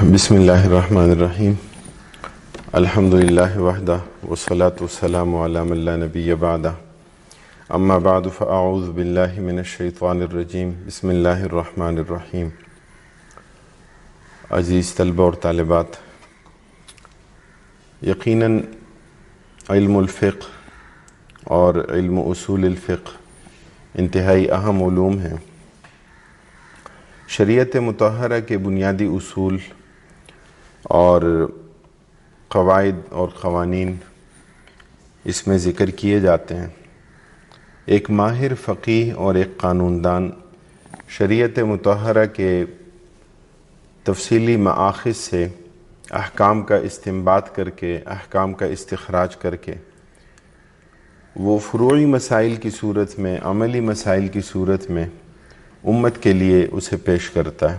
بسم اللہ الرحمن الرحیم الحمد للہ وحدہ والصلاة والسلام علی من لا نبی بعدہ اما بعد فاعوذ باللہ من الشیطان الرجیم بسم اللہ الرحمن الرحیم۔ عزیز طلبہ اور طالبات، یقیناً علم الفقہ اور علم اصول الفقہ انتہائی اہم علوم ہیں۔ شریعت مطہرہ کے بنیادی اصول اور قواعد اور قوانین اس میں ذکر کیے جاتے ہیں۔ ایک ماہر فقیہ اور ایک قانون دان شریعت مطہرہ کے تفصیلی مآخذ سے احکام کا استنباط کر کے، احکام کا استخراج کر کے وہ فروعی مسائل کی صورت میں، عملی مسائل کی صورت میں امت کے لیے اسے پیش کرتا ہے۔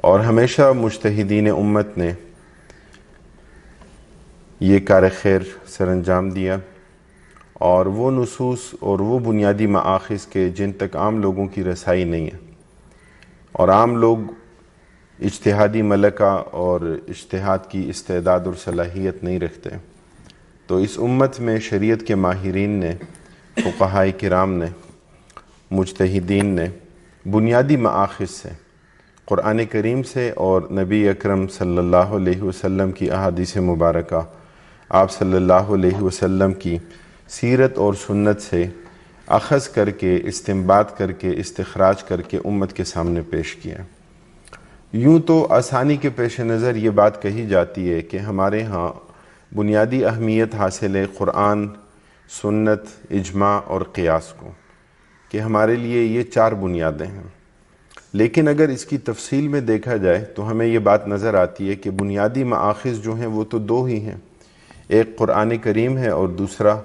اور ہمیشہ مجتہدین امت نے یہ کار خیر سر انجام دیا، اور وہ نصوص اور وہ بنیادی مآخذ کے جن تک عام لوگوں کی رسائی نہیں ہے، اور عام لوگ اجتہادی ملکہ اور اجتہاد کی استعداد اور صلاحیت نہیں رکھتے، تو اس امت میں شریعت کے ماہرین نے، فقہائے کرام نے، مجتہدین نے بنیادی مآخذ سے، قرآن کریم سے اور نبی اکرم صلی اللہ علیہ وسلم کی احادیث مبارکہ، آپ صلی اللہ علیہ وسلم کی سیرت اور سنت سے اخذ کر کے، استنباط کر کے، استخراج کر کے امت کے سامنے پیش کیا۔ یوں تو آسانی کے پیش نظر یہ بات کہی جاتی ہے کہ ہمارے ہاں بنیادی اہمیت حاصل ہے قرآن، سنت، اجماع اور قیاس کو، کہ ہمارے لیے یہ چار بنیادیں ہیں۔ لیکن اگر اس کی تفصیل میں دیکھا جائے تو ہمیں یہ بات نظر آتی ہے کہ بنیادی مآخذ جو ہیں وہ تو دو ہی ہیں، ایک قرآن کریم ہے اور دوسرا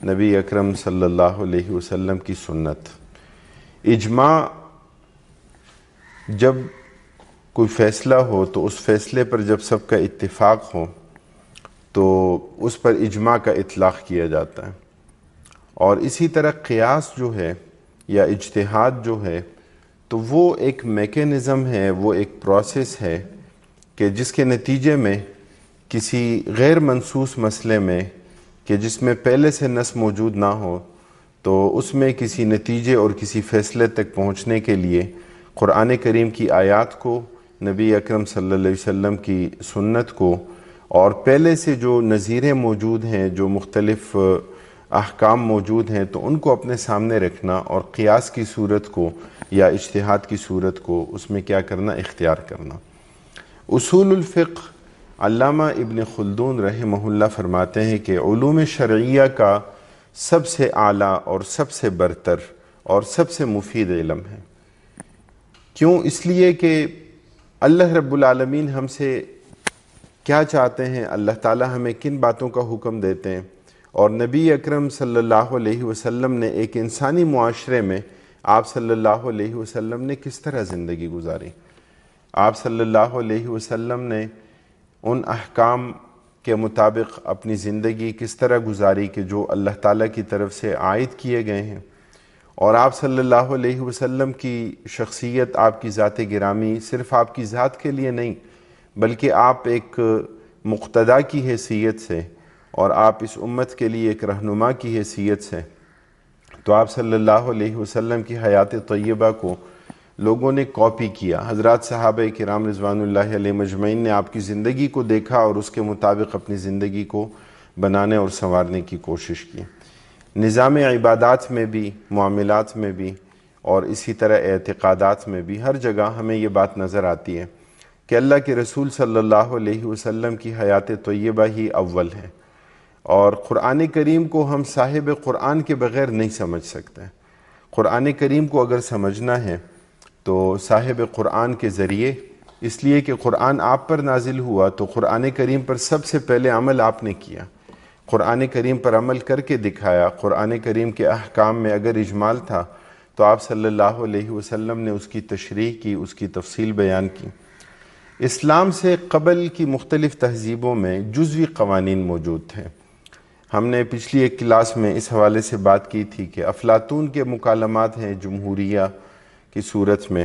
نبی اکرم صلی اللہ علیہ وسلم کی سنت۔ اجماع، جب کوئی فیصلہ ہو تو اس فیصلے پر جب سب کا اتفاق ہو تو اس پر اجماع کا اطلاق کیا جاتا ہے۔ اور اسی طرح قیاس جو ہے یا اجتہاد جو ہے، تو وہ ایک میکینزم ہے، وہ ایک پروسیس ہے کہ جس کے نتیجے میں کسی غیر منصوص مسئلے میں، کہ جس میں پہلے سے نص موجود نہ ہو، تو اس میں کسی نتیجے اور کسی فیصلے تک پہنچنے کے لیے قرآن کریم کی آیات کو، نبی اکرم صلی اللہ علیہ وسلم کی سنت کو، اور پہلے سے جو نظیریں موجود ہیں، جو مختلف احکام موجود ہیں، تو ان کو اپنے سامنے رکھنا اور قیاس کی صورت کو یا اجتہاد کی صورت کو اس میں کیا کرنا، اختیار کرنا۔ اصول الفقہ، علامہ ابن خلدون رحمہ اللہ فرماتے ہیں کہ علوم شرعیہ کا سب سے اعلیٰ اور سب سے برتر اور سب سے مفید علم ہے۔ کیوں؟ اس لیے کہ اللہ رب العالمین ہم سے کیا چاہتے ہیں، اللہ تعالی ہمیں کن باتوں کا حکم دیتے ہیں، اور نبی اکرم صلی اللہ علیہ وسلم نے ایک انسانی معاشرے میں آپ صلی اللہ علیہ وسلم نے کس طرح زندگی گزاری، آپ صلی اللہ علیہ وسلم نے ان احکام کے مطابق اپنی زندگی کس طرح گزاری کہ جو اللہ تعالیٰ کی طرف سے عائد کیے گئے ہیں، اور آپ صلی اللہ علیہ وسلم کی شخصیت، آپ کی ذات گرامی صرف آپ کی ذات کے لیے نہیں، بلکہ آپ ایک مقتدیٰ کی حیثیت سے اور آپ اس امت کے لیے ایک رہنما کی حیثیت سے، تو آپ صلی اللہ علیہ وسلم کی حیات طیبہ کو لوگوں نے کاپی کیا۔ حضرات صحابہ کرام رضوان اللہ علیہ مجمعین نے آپ کی زندگی کو دیکھا اور اس کے مطابق اپنی زندگی کو بنانے اور سنوارنے کی کوشش کی۔ نظام عبادات میں بھی، معاملات میں بھی، اور اسی طرح اعتقادات میں بھی، ہر جگہ ہمیں یہ بات نظر آتی ہے کہ اللہ کے رسول صلی اللہ علیہ وسلم کی حیات طیبہ ہی اول ہے، اور قرآن کریم کو ہم صاحب قرآن کے بغیر نہیں سمجھ سکتے۔ قرآن کریم کو اگر سمجھنا ہے تو صاحب قرآن کے ذریعے، اس لیے کہ قرآن آپ پر نازل ہوا تو قرآن کریم پر سب سے پہلے عمل آپ نے کیا، قرآن کریم پر عمل کر کے دکھایا۔ قرآن کریم کے احکام میں اگر اجمال تھا تو آپ صلی اللہ علیہ وسلم نے اس کی تشریح کی، اس کی تفصیل بیان کی۔ اسلام سے قبل کی مختلف تہذیبوں میں جزوی قوانین موجود تھے۔ ہم نے پچھلی ایک کلاس میں اس حوالے سے بات کی تھی کہ افلاطون کے مکالمات ہیں جمہوریہ کی صورت میں،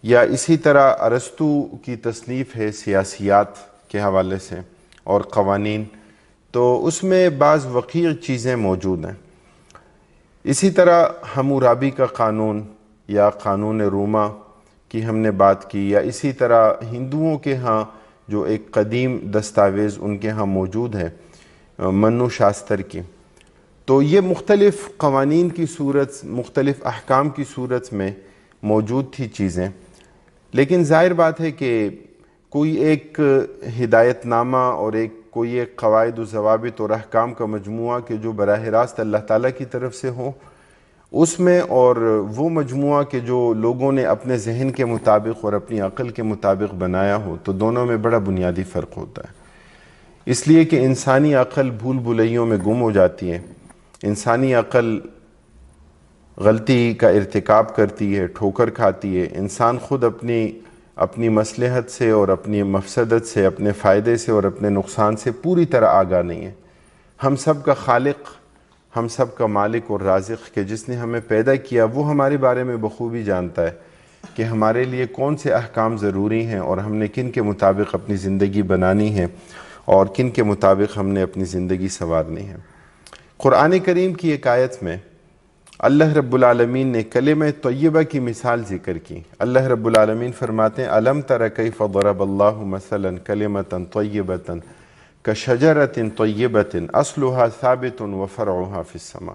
یا اسی طرح ارسطو کی تصنیف ہے سیاسیات کے حوالے سے اور قوانین، تو اس میں بعض وقیع چیزیں موجود ہیں۔ اسی طرح حمورابی کا قانون یا قانون روما کی ہم نے بات کی، یا اسی طرح ہندوؤں کے ہاں جو ایک قدیم دستاویز ان کے ہاں موجود ہے منو شاستر کی، تو یہ مختلف قوانین کی صورت، مختلف احکام کی صورت میں موجود تھی چیزیں، لیکن ظاہر بات ہے کہ کوئی ایک ہدایت نامہ اور کوئی ایک قواعد و ضوابط اور احکام کا مجموعہ کہ جو براہ راست اللہ تعالیٰ کی طرف سے ہو اس میں، اور وہ مجموعہ کہ جو لوگوں نے اپنے ذہن کے مطابق اور اپنی عقل کے مطابق بنایا ہو، تو دونوں میں بڑا بنیادی فرق ہوتا ہے۔ اس لیے کہ انسانی عقل بھول بھلائیوں میں گم ہو جاتی ہے، انسانی عقل غلطی کا ارتکاب کرتی ہے، ٹھوکر کھاتی ہے، انسان خود اپنی مصلحت سے اور اپنی مفسدت سے، اپنے فائدے سے اور اپنے نقصان سے پوری طرح آگاہ نہیں ہے۔ ہم سب کا خالق، ہم سب کا مالک اور رازق کہ جس نے ہمیں پیدا کیا، وہ ہمارے بارے میں بخوبی جانتا ہے کہ ہمارے لیے کون سے احکام ضروری ہیں اور ہم نے کن کے مطابق اپنی زندگی بنانی ہے اور کن کے مطابق ہم نے اپنی زندگی سنوارنی ہے۔ قرآن کریم کی ایک آیت میں اللہ رب العالمین نے کلمہ طیبہ کی مثال ذکر کی۔ اللہ رب العالمین فرماتے ہیں الم تر کیف ضرب اللہ مثلا کلمۃ طیبۃ کشجرۃ طیبۃ اصلها ثابت وفرعها فی السماء۔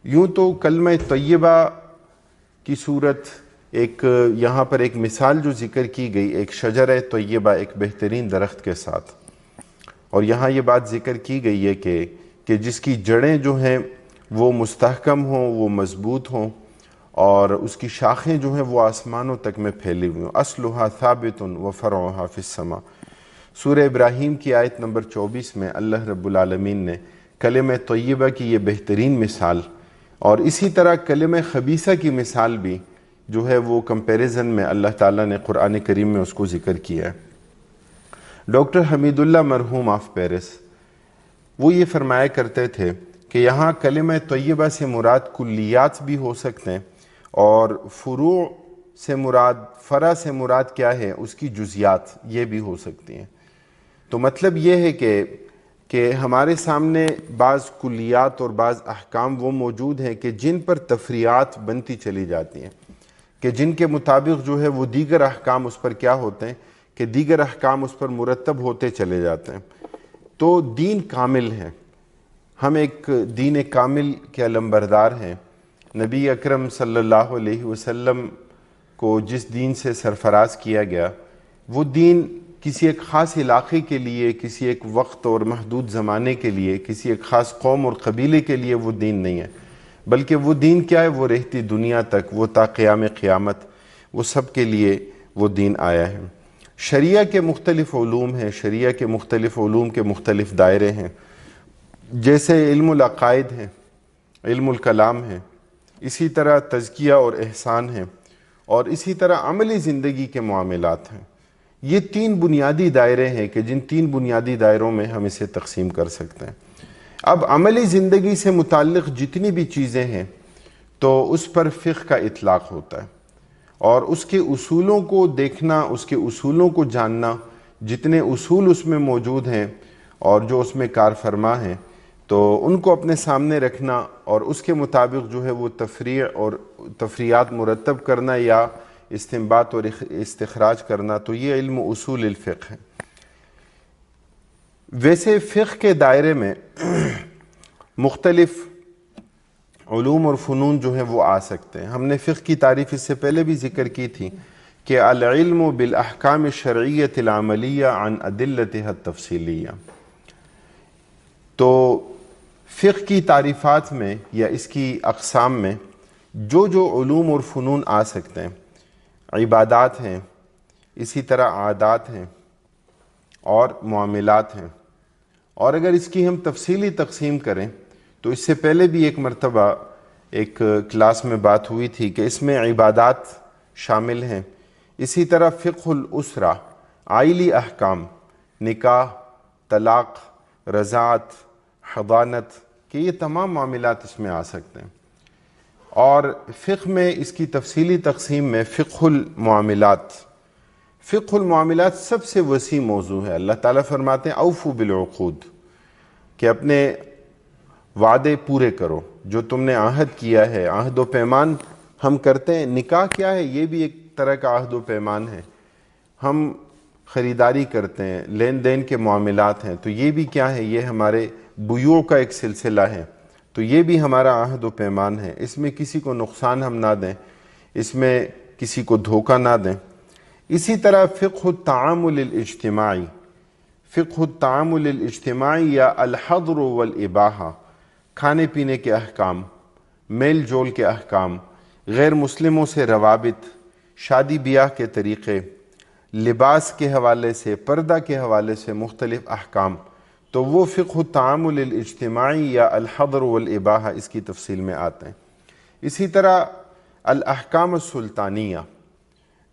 یوں تو کلمہ طیبہ کی صورت یہاں پر ایک مثال جو ذکر کی گئی ایک شجرہ طیبہ، ایک بہترین درخت کے ساتھ، اور یہاں یہ بات ذکر کی گئی ہے کہ جس کی جڑیں جو ہیں وہ مستحکم ہوں، وہ مضبوط ہوں، اور اس کی شاخیں جو ہیں وہ آسمانوں تک میں پھیلی ہوئی ہوں۔ اصلها ثابت وفرعها فی السماء۔ سورہ ابراہیم کی آیت نمبر 24 میں اللہ رب العالمین نے کلمہ طیبہ کی یہ بہترین مثال، اور اسی طرح کلمہ خبیثہ کی مثال بھی جو ہے وہ کمپیریزن میں اللہ تعالیٰ نے قرآن کریم میں اس کو ذکر کیا ہے۔ ڈاکٹر حمید اللہ مرحوم آف پیرس وہ یہ فرمایا کرتے تھے کہ یہاں کلمہ طیبہ سے مراد کلیات بھی ہو سکتے ہیں، اور فروع سے مراد، فرع سے مراد کیا ہے اس کی جزیات یہ بھی ہو سکتی ہیں۔ تو مطلب یہ ہے کہ ہمارے سامنے بعض کلیات اور بعض احکام وہ موجود ہیں کہ جن پر تفریعات بنتی چلی جاتی ہیں، کہ جن کے مطابق جو ہے وہ دیگر احکام اس پر کیا ہوتے ہیں کہ دیگر احکام اس پر مرتب ہوتے چلے جاتے ہیں۔ تو دین کامل ہے، ہم ایک دین کامل کے علمبردار ہیں۔ نبی اکرم صلی اللہ علیہ وسلم کو جس دین سے سرفراز کیا گیا، وہ دین کسی ایک خاص علاقے کے لیے، کسی ایک وقت اور محدود زمانے کے لیے، کسی ایک خاص قوم اور قبیلے کے لیے وہ دین نہیں ہے، بلکہ وہ دین کیا ہے، وہ رہتی دنیا تک، وہ تا قیام قیامت، وہ سب کے لیے وہ دین آیا ہے۔ شریعہ کے مختلف علوم ہیں، شریعہ کے مختلف علوم کے مختلف دائرے ہیں، جیسے علم العقائد ہے، علم الکلام ہے، اسی طرح تزکیہ اور احسان ہے، اور اسی طرح عملی زندگی کے معاملات ہیں۔ یہ 3 بنیادی دائرے ہیں کہ جن 3 بنیادی دائروں میں ہم اسے تقسیم کر سکتے ہیں۔ اب عملی زندگی سے متعلق جتنی بھی چیزیں ہیں تو اس پر فقہ کا اطلاق ہوتا ہے، اور اس کے اصولوں کو دیکھنا، اس کے اصولوں کو جاننا، جتنے اصول اس میں موجود ہیں اور جو اس میں کار فرما ہیں، تو ان کو اپنے سامنے رکھنا اور اس کے مطابق جو ہے وہ تفریع اور تفریعات مرتب کرنا یا استنباط اور استخراج کرنا، تو یہ علم اصول الفقہ ہے۔ ویسے فقہ کے دائرے میں مختلف علوم اور فنون جو ہیں وہ آ سکتے ہیں۔ ہم نے فقہ کی تعریف اس سے پہلے بھی ذکر کی تھی کہ العلم بالاحکام الشرعیۃ العملیہ عن ادلتها التفصیلیہ۔ تو فقہ کی تعریفات میں یا اس کی اقسام میں جو علوم اور فنون آ سکتے ہیں، عبادات ہیں، اسی طرح عادات ہیں اور معاملات ہیں، اور اگر اس کی ہم تفصیلی تقسیم کریں تو اس سے پہلے بھی ایک مرتبہ ایک کلاس میں بات ہوئی تھی کہ اس میں عبادات شامل ہیں، اسی طرح فقہ الاسرہ، عائلی احکام، نکاح، طلاق، رضاعت، حضانت، کہ یہ تمام معاملات اس میں آ سکتے ہیں۔ اور فقہ میں اس کی تفصیلی تقسیم میں فقہ المعاملات سب سے وسیع موضوع ہے۔ اللہ تعالیٰ فرماتے ہیں اوفوا بالعقود، کہ اپنے وعدے پورے کرو، جو تم نے عہد کیا ہے۔ عہد و پیمان ہم کرتے ہیں، نکاح کیا ہے؟ یہ بھی ایک طرح کا عہد و پیمان ہے۔ ہم خریداری کرتے ہیں، لین دین کے معاملات ہیں، تو یہ بھی کیا ہے؟ یہ ہمارے بیوع کا ایک سلسلہ ہے، تو یہ بھی ہمارا عہد و پیمان ہے۔ اس میں کسی کو نقصان ہم نہ دیں، اس میں کسی کو دھوکہ نہ دیں۔ اسی طرح فقہ التعامل الاجتماعی یا الحظر والاباحہ، کھانے پینے کے احکام، میل جول کے احکام، غیر مسلموں سے روابط، شادی بیاہ کے طریقے، لباس کے حوالے سے، پردہ کے حوالے سے مختلف احکام، تو وہ فقہ التعامل الاجتماعی یا الحظر والاباحہ اس کی تفصیل میں آتے ہیں۔ اسی طرح الاحکام السلطانیہ،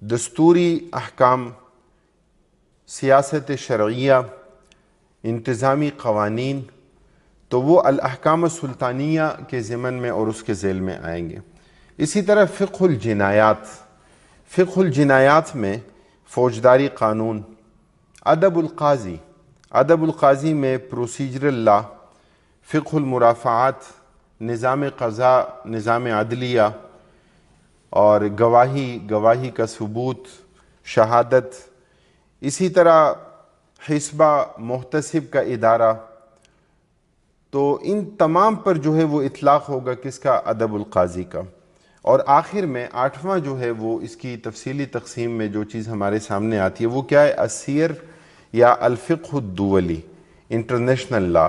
دستوری احکام، سیاست شرعیہ، انتظامی قوانین، تو وہ الاحکام السلطانیہ کے ضمن میں اور اس کے ذیل میں آئیں گے۔ اسی طرح فقہ الجنایات میں فوجداری قانون، ادب القاضی میں پروسیجرل لا، فقہ المرافعات، نظام قضاء، نظام عدلیہ، اور گواہی کا ثبوت، شہادت، اسی طرح حسبہ محتسب کا ادارہ، تو ان تمام پر جو ہے وہ اطلاق ہوگا کس کا؟ ادب القاضی کا۔ اور آخر میں 8واں جو ہے وہ اس کی تفصیلی تقسیم میں جو چیز ہمارے سامنے آتی ہے وہ کیا ہے؟ السیر یا الفقہ الدولی، انٹرنیشنل لا،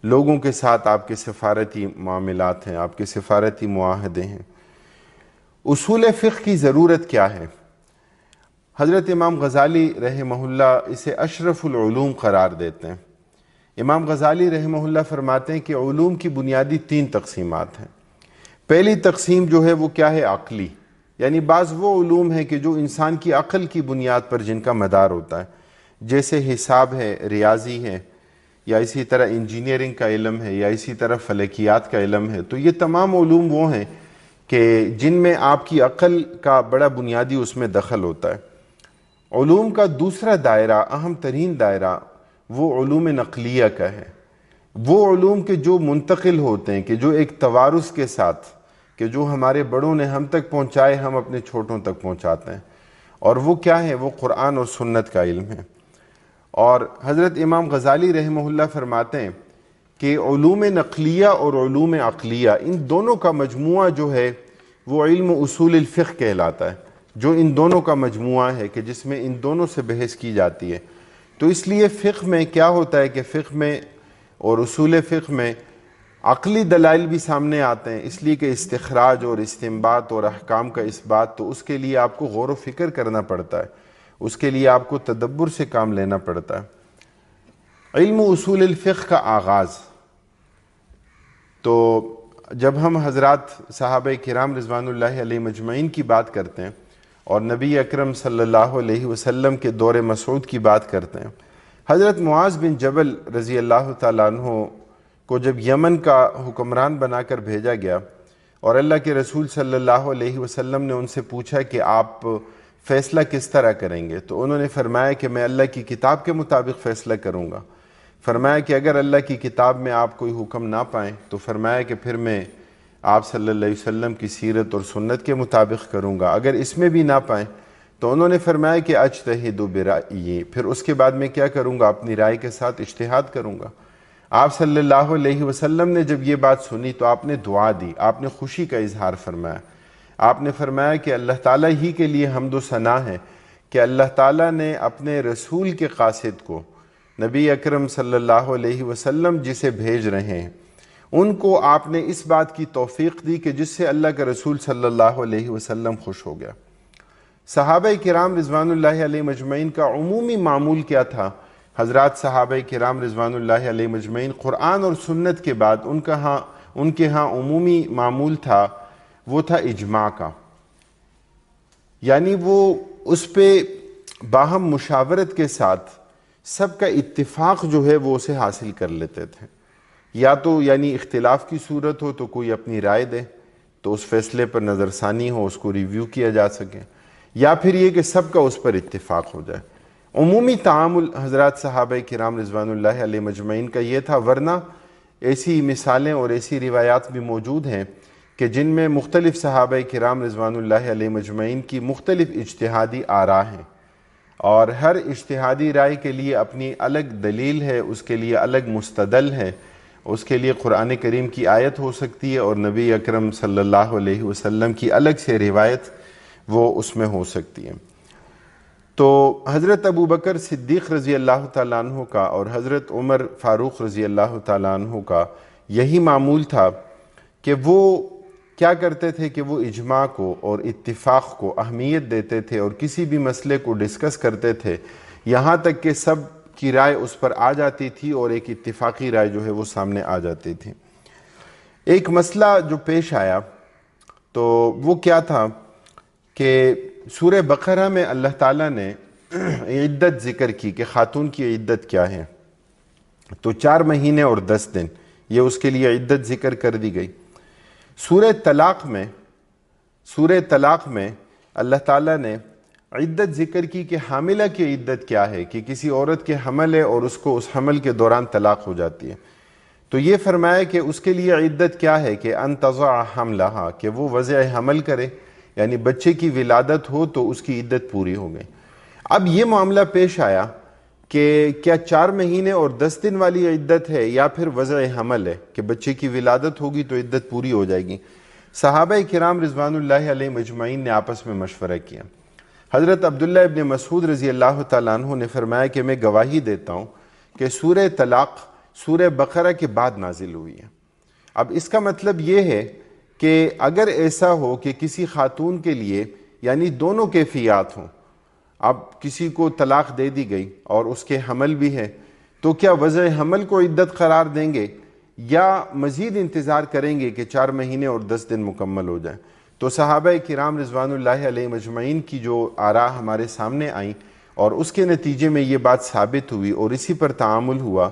لوگوں کے ساتھ آپ کے سفارتی معاملات ہیں، آپ کے سفارتی معاہدے ہیں۔ اصول فقہ کی ضرورت کیا ہے؟ حضرت امام غزالی رحمہ اللہ اسے اشرف العلوم قرار دیتے ہیں۔ امام غزالی رحمہ اللہ فرماتے ہیں کہ علوم کی بنیادی 3 تقسیمات ہیں۔ پہلی تقسیم جو ہے وہ کیا ہے؟ عقلی، یعنی بعض وہ علوم ہیں کہ جو انسان کی عقل کی بنیاد پر جن کا مدار ہوتا ہے، جیسے حساب ہے، ریاضی ہے، یا اسی طرح انجینئرنگ کا علم ہے، یا اسی طرح فلکیات کا علم ہے۔ تو یہ تمام علوم وہ ہیں کہ جن میں آپ کی عقل کا بڑا بنیادی اس میں دخل ہوتا ہے۔ علوم کا دوسرا دائرہ، اہم ترین دائرہ، وہ علوم نقلیہ کا ہے۔ وہ علوم کے جو منتقل ہوتے ہیں، کہ جو ایک توارث کے ساتھ، کہ جو ہمارے بڑوں نے ہم تک پہنچائے ہم اپنے چھوٹوں تک پہنچاتے ہیں، اور وہ کیا ہے؟ وہ قرآن اور سنت کا علم ہے۔ اور حضرت امام غزالی رحمہ اللہ فرماتے ہیں کہ علوم نقلیہ اور علوم عقلیہ، ان دونوں کا مجموعہ جو ہے وہ علم اصول الفقہ کہلاتا ہے، جو ان دونوں کا مجموعہ ہے کہ جس میں ان دونوں سے بحث کی جاتی ہے۔ تو اس لیے فقہ میں کیا ہوتا ہے کہ فقہ میں اور اصول فقہ میں عقلی دلائل بھی سامنے آتے ہیں، اس لیے کہ استخراج اور استنباط اور احکام کا اثبات، تو اس کے لیے آپ کو غور و فکر کرنا پڑتا ہے، اس کے لیے آپ کو تدبر سے کام لینا پڑتا ہے۔ علم اصول الفقہ کا آغاز، تو جب ہم حضرات صحابہ کرام رضوان اللہ علیہ مجمعین کی بات کرتے ہیں اور نبی اکرم صلی اللہ علیہ وسلم کے دور مسعود کی بات کرتے ہیں، حضرت معاذ بن جبل رضی اللہ تعالیٰ عنہ کو جب یمن کا حکمران بنا کر بھیجا گیا اور اللہ کے رسول صلی اللہ علیہ وسلم نے ان سے پوچھا کہ آپ فیصلہ کس طرح کریں گے، تو انہوں نے فرمایا کہ میں اللہ کی کتاب کے مطابق فیصلہ کروں گا۔ فرمایا کہ اگر اللہ کی کتاب میں آپ کوئی حکم نہ پائیں تو فرمایا کہ پھر میں آپ صلی اللہ علیہ وسلم کی سیرت اور سنت کے مطابق کروں گا، اگر اس میں بھی نہ پائیں تو انہوں نے فرمایا کہ اجتہد برأیی، پھر اس کے بعد میں کیا کروں گا؟ اپنی رائے کے ساتھ اجتہاد کروں گا۔ آپ صلی اللہ علیہ وسلم نے جب یہ بات سنی تو آپ نے دعا دی، آپ نے خوشی کا اظہار فرمایا، آپ نے فرمایا کہ اللہ تعالیٰ ہی کے لیے حمد و ثنا ہے کہ اللہ تعالیٰ نے اپنے رسول کے قاصد کو، نبی اکرم صلی اللہ علیہ وسلم جسے بھیج رہے ہیں، ان کو آپ نے اس بات کی توفیق دی کہ جس سے اللہ کا رسول صلی اللہ علیہ وسلم خوش ہو گیا۔ صحابہ کرام رضوان اللہ علیہ مجمعین کا عمومی معمول کیا تھا؟ حضرات صحابہ کرام رضوان اللہ علیہ مجمعین قرآن اور سنت کے بعد ان کے ہاں عمومی معمول تھا، وہ تھا اجماع کا، یعنی وہ اس پہ باہم مشاورت کے ساتھ سب کا اتفاق جو ہے وہ اسے حاصل کر لیتے تھے۔ یا تو یعنی اختلاف کی صورت ہو تو کوئی اپنی رائے دے، تو اس فیصلے پر نظر ثانی ہو، اس کو ریویو کیا جا سکے، یا پھر یہ کہ سب کا اس پر اتفاق ہو جائے۔ عمومی تعامل حضرات صحابہ کرام رضوان اللہ علیہ مجمعین کا یہ تھا، ورنہ ایسی مثالیں اور ایسی روایات بھی موجود ہیں کہ جن میں مختلف صحابہ کرام رضوان اللہ علیہ مجمعین کی مختلف اجتہادی آراء ہیں، اور ہر اجتہادی رائے کے لیے اپنی الگ دلیل ہے، اس کے لیے الگ مستدل ہے، اس کے لیے قرآن کریم کی آیت ہو سکتی ہے اور نبی اکرم صلی اللہ علیہ وسلم کی الگ سے روایت وہ اس میں ہو سکتی ہے۔ تو حضرت ابو بکر صدیق رضی اللہ تعالیٰ عنہ کا اور حضرت عمر فاروق رضی اللہ تعالیٰ عنہ کا یہی معمول تھا کہ وہ کیا کرتے تھے کہ وہ اجماع کو اور اتفاق کو اہمیت دیتے تھے، اور کسی بھی مسئلے کو ڈسکس کرتے تھے یہاں تک کہ سب کی رائے اس پر آ جاتی تھی اور ایک اتفاقی رائے جو ہے وہ سامنے آ جاتی تھی۔ ایک مسئلہ جو پیش آیا تو وہ کیا تھا کہ سورہ بقرہ میں اللہ تعالیٰ نے عدت ذکر کی کہ خاتون کی عدت کیا ہے، تو 4 مہینے اور 10 دن یہ اس کے لیے عدت ذکر کر دی گئی۔ سورہ طلاق میں اللہ تعالیٰ نے عدت ذکر کی کہ حاملہ کی عدت کیا ہے، کہ کسی عورت کے حمل ہے اور اس کو اس حمل کے دوران طلاق ہو جاتی ہے، تو یہ فرمایا کہ اس کے لیے عدت کیا ہے کہ ان تضع حملہا، کہ وہ وضع حمل کرے، یعنی بچے کی ولادت ہو تو اس کی عدت پوری ہو گئی۔ اب یہ معاملہ پیش آیا کہ کیا 4 مہینے اور 10 دن والی عدت ہے یا پھر وضع حمل ہے کہ بچے کی ولادت ہوگی تو عدت پوری ہو جائے گی۔ صحابہ کرام رضوان اللہ علیہ مجمعین نے آپس میں مشورہ کیا۔ حضرت عبداللہ ابن مسعود رضی اللہ تعالیٰ عنہ نے فرمایا کہ میں گواہی دیتا ہوں کہ سورہ طلاق سورہ بقرہ کے بعد نازل ہوئی ہے۔ اب اس کا مطلب یہ ہے کہ اگر ایسا ہو کہ کسی خاتون کے لیے یعنی دونوں کیفیات ہوں، اب کسی کو طلاق دے دی گئی اور اس کے حمل بھی ہے، تو کیا وضع حمل کو عدت قرار دیں گے یا مزید انتظار کریں گے کہ 4 مہینے اور 10 دن مکمل ہو جائیں؟ تو صحابہ کرام رضوان اللہ علیہ مجمعین کی جو آراء ہمارے سامنے آئیں اور اس کے نتیجے میں یہ بات ثابت ہوئی اور اسی پر تعامل ہوا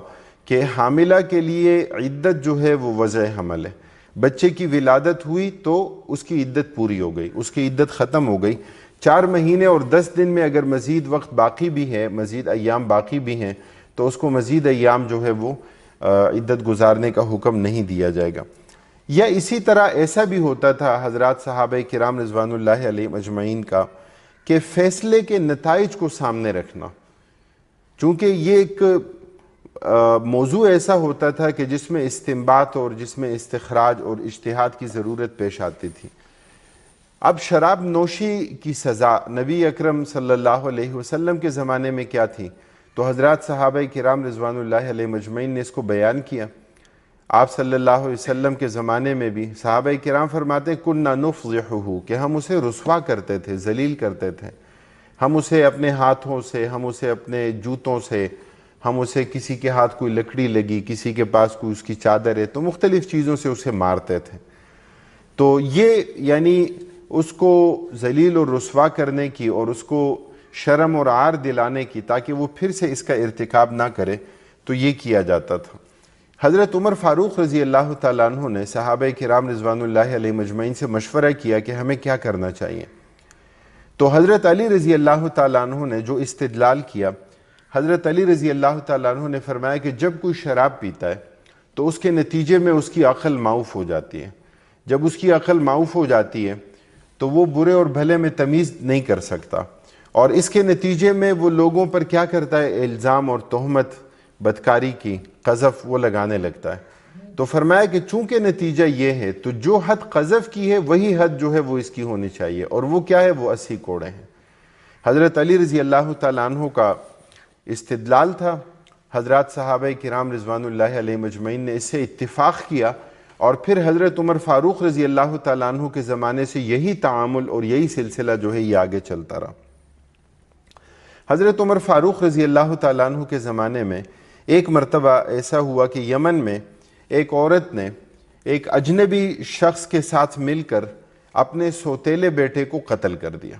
کہ حاملہ کے لیے عدت جو ہے وہ وضع حمل ہے، بچے کی ولادت ہوئی تو اس کی عدت پوری ہو گئی، اس کی عدت ختم ہو گئی۔ 4 مہینے اور 10 دن میں اگر مزید وقت باقی بھی ہے، مزید ایام باقی بھی ہیں، تو اس کو مزید ایام جو ہے وہ عدت گزارنے کا حکم نہیں دیا جائے گا۔ یا اسی طرح ایسا بھی ہوتا تھا حضرات صحابہ کرام رضوان اللہ علیہ مجمعین کا کہ فیصلے کے نتائج کو سامنے رکھنا، چونکہ یہ ایک موضوع ایسا ہوتا تھا کہ جس میں استنباط اور جس میں استخراج اور اجتہاد کی ضرورت پیش آتی تھی۔ اب شراب نوشی کی سزا نبی اکرم صلی اللہ علیہ وسلم کے زمانے میں کیا تھی، تو حضرات صحابہ کرام رضوان اللہ علیہ مجمعین نے اس کو بیان کیا۔ آپ صلی اللہ علیہ وسلم کے زمانے میں بھی صحابہ کرام فرماتے کننا نفضحہ، کہ ہم اسے رسوا کرتے تھے، ذلیل کرتے تھے، ہم اسے اپنے ہاتھوں سے، ہم اسے اپنے جوتوں سے، ہم اسے کسی کے ہاتھ کوئی لکڑی لگی، کسی کے پاس کوئی اس کی چادر ہے تو مختلف چیزوں سے اسے مارتے تھے۔ تو یہ یعنی اس کو ذلیل اور رسوا کرنے کی اور اس کو شرم اور عار دلانے کی تاکہ وہ پھر سے اس کا ارتکاب نہ کرے، تو یہ کیا جاتا تھا۔ حضرت عمر فاروق رضی اللہ تعالیٰ عنہ نے صحابہ کرام رضوان اللہ علیہ مجمعین سے مشورہ کیا کہ ہمیں کیا کرنا چاہیے، تو حضرت علی رضی اللہ تعالیٰ عنہ نے جو استدلال کیا، حضرت علی رضی اللہ تعالیٰ عنہ نے فرمایا کہ جب کوئی شراب پیتا ہے تو اس کے نتیجے میں اس کی عقل معاف ہو جاتی ہے، جب اس کی عقل معاف ہو جاتی ہے تو وہ برے اور بھلے میں تمیز نہیں کر سکتا، اور اس کے نتیجے میں وہ لوگوں پر کیا کرتا ہے، الزام اور تہمت بدکاری کی، قذف وہ لگانے لگتا ہے۔ تو فرمایا کہ چونکہ نتیجہ یہ ہے تو جو حد قذف کی ہے وہی حد جو ہے وہ اس کی ہونی چاہیے، اور وہ کیا ہے، وہ 80 کوڑے ہیں۔ حضرت علی رضی اللہ تعالیٰ عنہ کا استدلال تھا، حضرات صحابہ کرام رضوان اللہ علیہ مجمعین نے اس سے اتفاق کیا، اور پھر حضرت عمر فاروق رضی اللہ تعالیٰ عنہ کے زمانے سے یہی تعامل اور یہی سلسلہ جو ہے یہ آگے چلتا رہا۔ حضرت عمر فاروق رضی اللہ تعالیٰ عنہ کے زمانے میں ایک مرتبہ ایسا ہوا کہ یمن میں ایک عورت نے ایک اجنبی شخص کے ساتھ مل کر اپنے سوتیلے بیٹے کو قتل کر دیا۔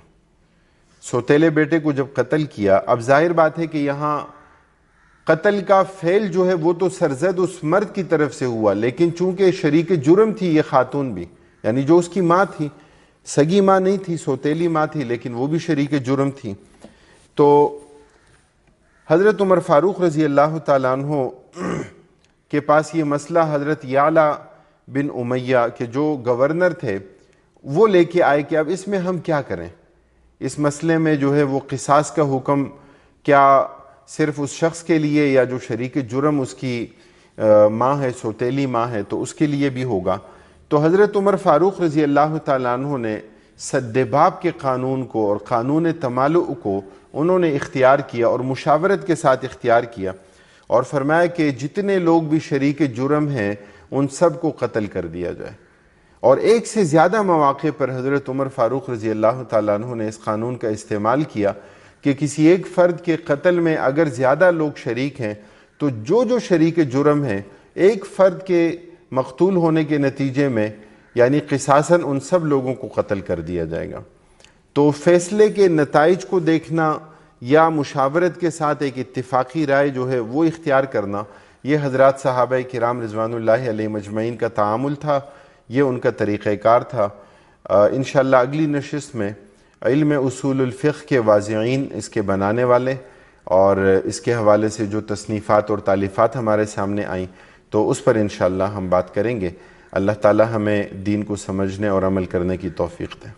سوتیلے بیٹے کو جب قتل کیا، اب ظاہر بات ہے کہ یہاں قتل کا فعل جو ہے وہ تو سرزد اس مرد کی طرف سے ہوا، لیکن چونکہ شریک جرم تھی یہ خاتون بھی، یعنی جو اس کی ماں تھی، سگی ماں نہیں تھی، سوتیلی ماں تھی، لیکن وہ بھی شریک جرم تھی۔ تو حضرت عمر فاروق رضی اللہ تعالیٰ عنہ کے پاس یہ مسئلہ حضرت یعلا بن امیہ کے جو گورنر تھے وہ لے کے آئے کہ اب اس میں ہم کیا کریں، اس مسئلے میں جو ہے وہ قصاص کا حکم کیا صرف اس شخص کے لیے یا جو شریک جرم اس کی ماں ہے، سوتیلی ماں ہے، تو اس کے لیے بھی ہوگا؟ تو حضرت عمر فاروق رضی اللہ تعالیٰ عنہ نے سد باب کے قانون کو اور قانون تمالؤ کو انہوں نے اختیار کیا اور مشاورت کے ساتھ اختیار کیا، اور فرمایا کہ جتنے لوگ بھی شریک جرم ہیں ان سب کو قتل کر دیا جائے۔ اور ایک سے زیادہ مواقع پر حضرت عمر فاروق رضی اللہ تعالیٰ عنہ نے اس قانون کا استعمال کیا کہ کسی ایک فرد کے قتل میں اگر زیادہ لوگ شریک ہیں تو جو شریک جرم ہیں ایک فرد کے مقتول ہونے کے نتیجے میں یعنی قصاصاً ان سب لوگوں کو قتل کر دیا جائے گا۔ تو فیصلے کے نتائج کو دیکھنا یا مشاورت کے ساتھ ایک اتفاقی رائے جو ہے وہ اختیار کرنا، یہ حضرات صحابہ کرام رضوان اللہ علیہ مجمعین کا تعامل تھا، یہ ان کا طریقہ کار تھا۔ انشاءاللہ اگلی نشست میں علم اصول الفقہ کے واضعین، اس کے بنانے والے اور اس کے حوالے سے جو تصنیفات اور تالیفات ہمارے سامنے آئیں تو اس پر انشاءاللہ ہم بات کریں گے۔ اللہ تعالی ہمیں دین کو سمجھنے اور عمل کرنے کی توفیق دے۔